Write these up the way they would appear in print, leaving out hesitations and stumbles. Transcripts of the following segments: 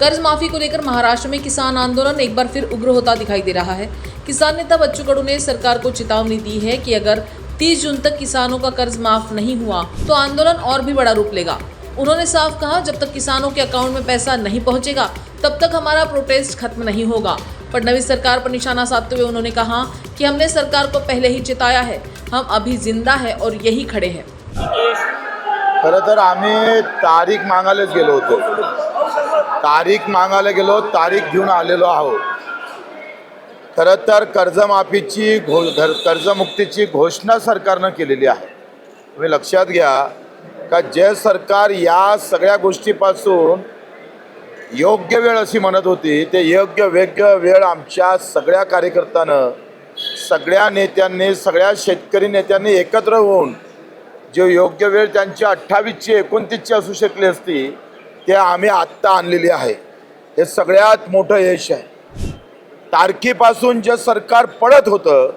कर्ज माफी को लेकर महाराष्ट्र में किसान आंदोलन एक बार फिर उग्र होता दिखाई दे रहा है। किसान नेता बच्चू कडू ने सरकार को चेतावनी दी है कि अगर 30 जून तक किसानों का कर्ज माफ नहीं हुआ तो आंदोलन और भी बड़ा रूप लेगा। उन्होंने साफ कहा, जब तक किसानों के अकाउंट में पैसा नहीं पहुंचेगा तब तक हमारा प्रोटेस्ट खत्म नहीं होगा। फडणवीस सरकार पर निशाना साधते हुए उन्होंने कहा कि हमने सरकार को पहले ही चेताया है, हम अभी जिंदा है और यही खड़े हैं। खरं तर आम्ही तारीख मागायलाच गेलो होतो, तारीख घेऊन आलेलो आहोत। खरं तर कर्जमाफीची कर्जमुक्तीची घोषणा सरकारनं केलेली आहे। तुम्ही लक्षात घ्या का जे सरकार या सगळ्या गोष्टीपासून योग्य वेळ अशी म्हणत होती, ते योग्य वेळ आमच्या सगळ्या कार्यकर्त्यांना, सगळ्या नेत्यांनी, सगळ्या शेतकरी नेत्यांनी एकत्र होऊन जो योग्य वेळ त्यांची 28ची 29ची असू शकली असती, ते आम्ही आत्ता आणलेली आहे। हे सगळ्यात मोठं यश आहे। तारखेपासून जे सरकार पडत होतं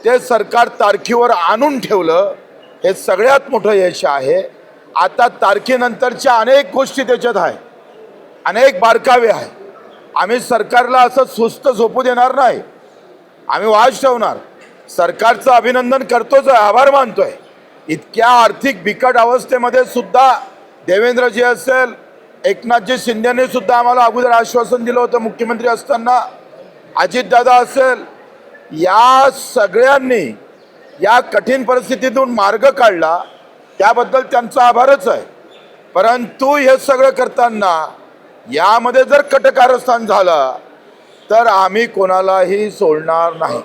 ते सरकार तारखेवर आणून ठेवलं, हे सगळ्यात मोठं यश आहे। आता तारखेनंतरच्या अनेक गोष्टी त्याच्यात आहे, अनेक बारकावे आहे। आम्ही सरकारला असं सुस्त झोपू देणार नाही, आम्ही वाज ठेवणार। सरकारचं अभिनंदन करतोच, आभार मानतोय। इतक्या आर्थिक बिकट अवस्थेमध्ये सुद्धा देवेंद्रजी असेल, एकनाथजी शिंदेने सुद्धा आम्हाला अगोदर आश्वासन दिलं होतं मुख्यमंत्री असताना, अजितदादा असेल, या सगळ्यांनी या कठीण परिस्थितीतून मार्ग काढला, त्याबद्दल त्यांचा आभारच आहे। परंतु हे सगळं करताना यामध्ये जर कटकारस्थान झालं तर आम्ही कोणालाही सोडणार नाही।